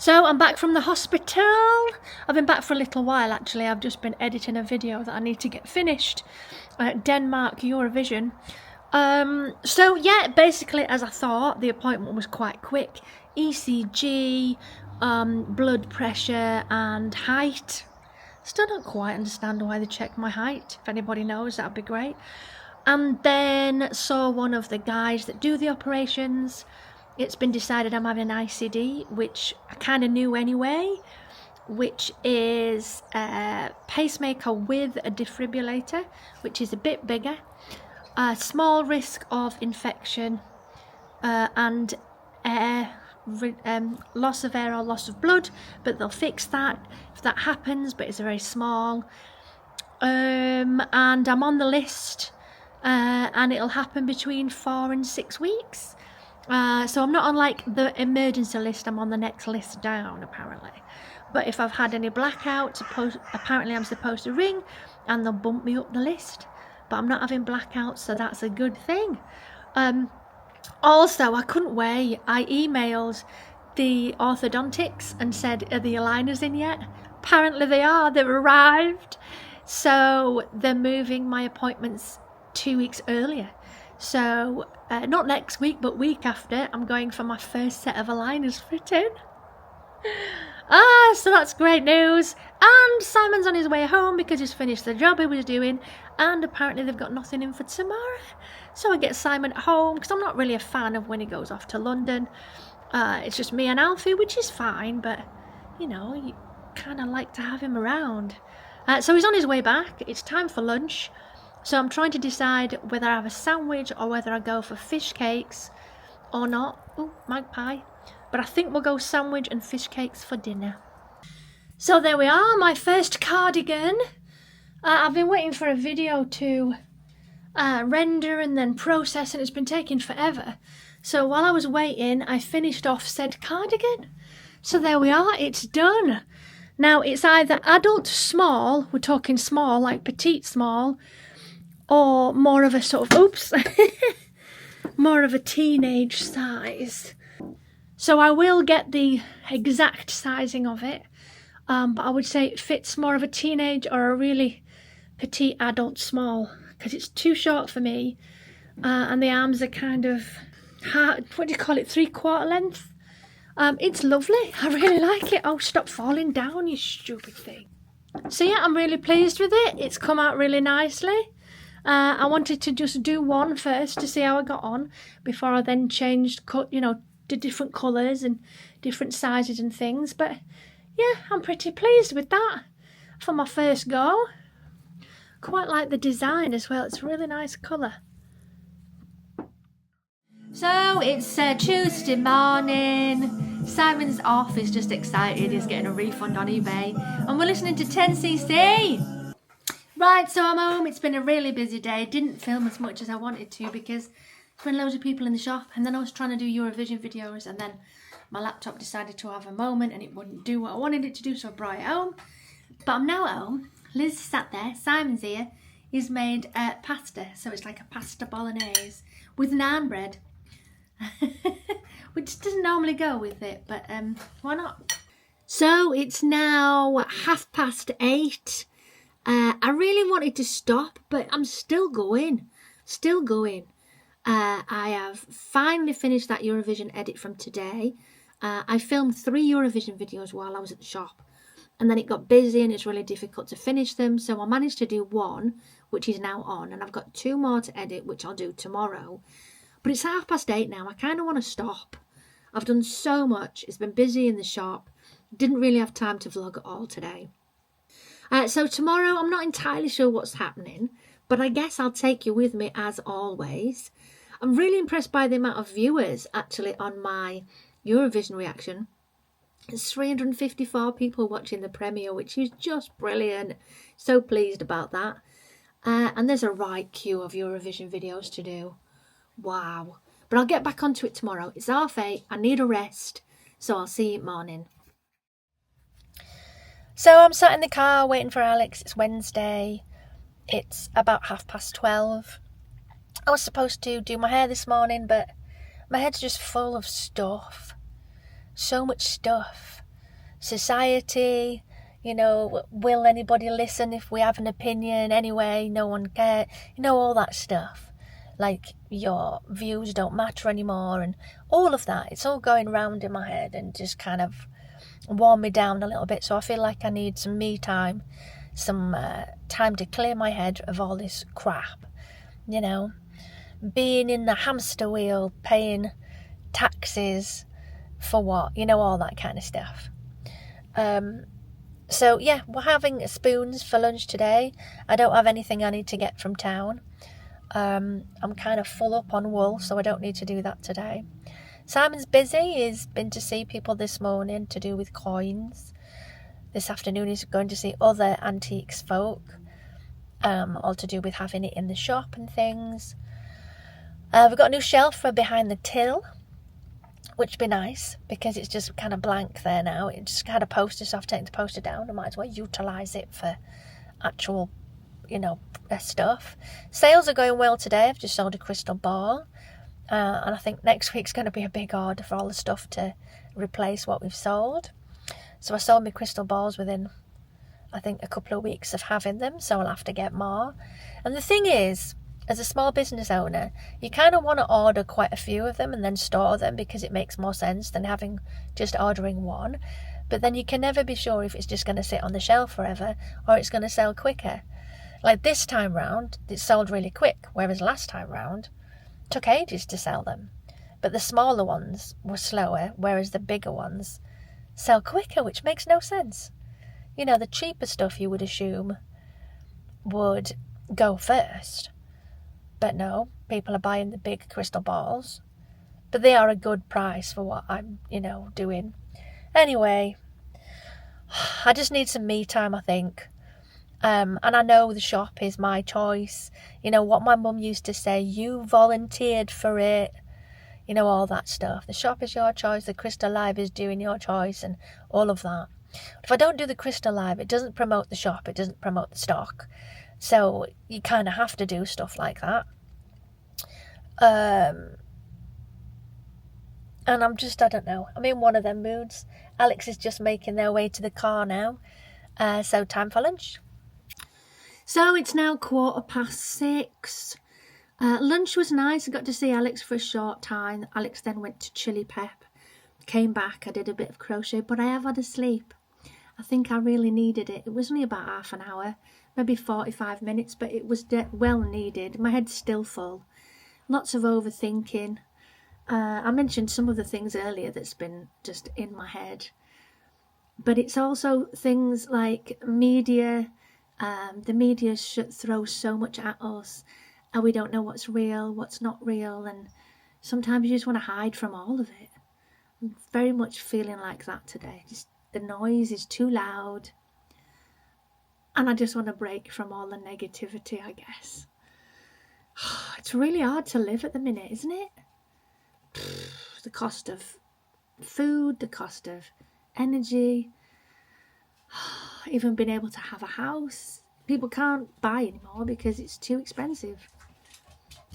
So I'm back from the hospital. I've been back for a little while actually. I've just been editing a video that I need to get finished. Denmark Eurovision. So yeah, basically as I thought, the appointment was quite quick. ECG, blood pressure and height. Still don't quite understand why they checked my height. If anybody knows, that'd be great. And then saw one of the guys that do the operations. It's been decided I'm having an ICD, which I kind of knew anyway, which is a pacemaker with a defibrillator, which is a bit bigger. A small risk of infection and loss of air or loss of blood, but they'll fix that if that happens, but it's very small. And I'm on the list, and it'll happen between 4 and 6 weeks. So I'm not on like the emergency list, I'm on the next list down apparently. But if I've had any blackouts, apparently I'm supposed to ring and they'll bump me up the list. But I'm not having blackouts, so that's a good thing. Also, I couldn't wait. I emailed the orthodontics and said, are the aligners in yet? Apparently they are, they've arrived. So they're moving my appointments 2 weeks earlier. So not next week, but week after, I'm going for my first set of aligners fitting. So that's great news. And Simon's on his way home because he's finished the job he was doing, and apparently they've got nothing in for tomorrow. So I get Simon at home because I'm not really a fan of when he goes off to London. It's just me and Alfie, which is fine, but you know, you kind of like to have him around. So he's on his way back. It's time for lunch. So I'm trying to decide whether I have a sandwich or whether I go for fish cakes or not. Oh, magpie. But I think we'll go sandwich and fish cakes for dinner. So there we are, my first cardigan. I've been waiting for a video to render and then process, and it's been taking forever. So while I was waiting, I finished off said cardigan. So there we are, it's done. Now it's either adult small, we're talking small, like petite small, or more of a sort of, oops, more of a teenage size. So I will get the exact sizing of it, but I would say it fits more of a teenage or a really petite adult small, because it's too short for me, and the arms are kind of, what do you call it, 3/4 length. It's lovely, I really like it. Oh, stop falling down, you stupid thing. So yeah, I'm really pleased with it. It's come out really nicely. I wanted to just do one first to see how I got on before I then changed, you know, to different colours and different sizes and things. But yeah, I'm pretty pleased with that for my first go. Quite like the design as well. It's a really nice colour. So it's Tuesday morning. Simon's off. He's just excited. He's getting a refund on eBay. And we're listening to 10cc. Right, so I'm home. It's been a really busy day. Didn't film as much as I wanted to because there's been loads of people in the shop, and then I was trying to do Eurovision videos, and then my laptop decided to have a moment and it wouldn't do what I wanted it to do, so I brought it home. But I'm now at home. Liz sat there. Simon's here. He's made pasta, so it's like a pasta bolognese with naan bread, which doesn't normally go with it, but why not? So it's now 8:30. I really wanted to stop, but I'm still going. I have finally finished that Eurovision edit from today. I filmed 3 Eurovision videos while I was at the shop, and then it got busy and it's really difficult to finish them, so I managed to do 1, which is now on, and I've got 2 more to edit, which I'll do tomorrow. But it's 8:30 now. I kind of want to stop. I've done so much. It's been busy in the shop. Didn't really have time to vlog at all today. So tomorrow, I'm not entirely sure what's happening, but I guess I'll take you with me as always. I'm really impressed by the amount of viewers actually on my Eurovision reaction. There's 354 people watching the premiere, which is just brilliant. So pleased about that. And there's a right queue of Eurovision videos to do. Wow. But I'll get back onto it tomorrow. It's 8:30. I need a rest. So I'll see you morning. So I'm sat in the car waiting for Alex. It's Wednesday. It's about 12:30. I was supposed to do my hair this morning, but my head's just full of stuff. So much stuff. society, you know, will anybody listen if we have an opinion anyway, no one cares, you know, all that stuff. Like, your views don't matter anymore, and all of that. It's all going round in my head and just kind of worn me down a little bit. So I feel like I need some me time, some time to clear my head of all this crap, you know. Being in the hamster wheel, paying taxes for what, you know, all that kind of stuff. So yeah, we're having spoons for lunch today. I don't have anything I need to get from town. I'm kind of full up on wool, so I don't need to do that today. Simon's busy. He's been to see people this morning to do with coins. This afternoon he's going to see other antiques folk, all to do with having it in the shop and things. We've got a new shelf for behind the till, which would be nice because it's just kind of blank there now. It just had a poster, so I've taken the poster down. I might as well utilise it for actual, you know, stuff. Sales are going well today. I've just sold a crystal ball, and I think next week's going to be a big order for all the stuff to replace what we've sold. So I sold my crystal balls within, I think, a couple of weeks of having them, so I'll have to get more. And the thing is, as a small business owner, you kind of want to order quite a few of them and then store them because it makes more sense than having just ordering one. But then you can never be sure if it's just going to sit on the shelf forever or it's going to sell quicker. Like this time round, it sold really quick, whereas last time round, it took ages to sell them. But the smaller ones were slower, whereas the bigger ones sell quicker, which makes no sense. You know, the cheaper stuff you would assume would go first. But no, people are buying the big crystal balls. But they are a good price for what I'm, you know, doing. Anyway, I just need some me time, I think. And I know the shop is my choice. You know, what my mum used to say, you volunteered for it. You know, all that stuff. The shop is your choice. The Crystal Live is doing your choice and all of that. If I don't do the Crystal Live, it doesn't promote the shop. It doesn't promote the stock. So you kind of have to do stuff like that. And I'm just, I don't know. I'm in one of them moods. Alex is just making their way to the car now. So time for lunch. So it's now 6:15. Lunch was nice. I got to see Alex for a short time. Alex then went to Chili Pep. Came back. I did a bit of crochet, but I have had a sleep. I think I really needed it. It was only about half an hour, maybe 45 minutes, but it was well needed. My head's still full. Lots of overthinking. I mentioned some of the things earlier that's been just in my head. But it's also things like media. The media throws so much at us, and we don't know what's real, what's not real, and sometimes you just want to hide from all of it. I'm very much feeling like that today. Just the noise is too loud, and I just want to break from all the negativity, I guess. It's really hard to live at the minute, isn't it? The cost of food, the cost of energy, even being able to have a house. People can't buy anymore because it's too expensive.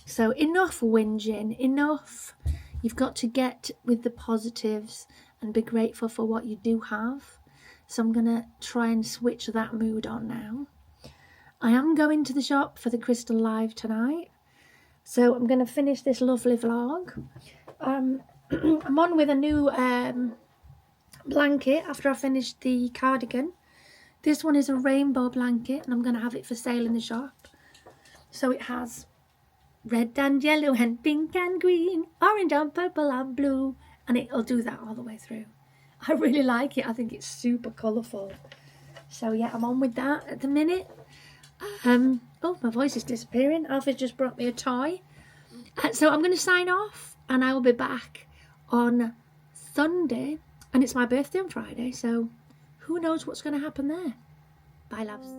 So enough whinging, enough. You've got to get with the positives and be grateful for what you do have. So I'm going to try and switch that mood on now. I am going to the shop for the Crystal Live tonight. So I'm going to finish this lovely vlog. I'm on with a new blanket after I finished the cardigan. This one is a rainbow blanket and I'm going to have it for sale in the shop. So it has red and yellow and pink and green, orange and purple and blue, and it'll do that all the way through. I really like it. I think it's super colourful. So yeah, I'm on with that at the minute. Oh, my voice is disappearing. Alfie just brought me a toy. So I'm going to sign off and I will be back on Sunday. And it's my birthday on Friday, so who knows what's going to happen there. Bye, loves.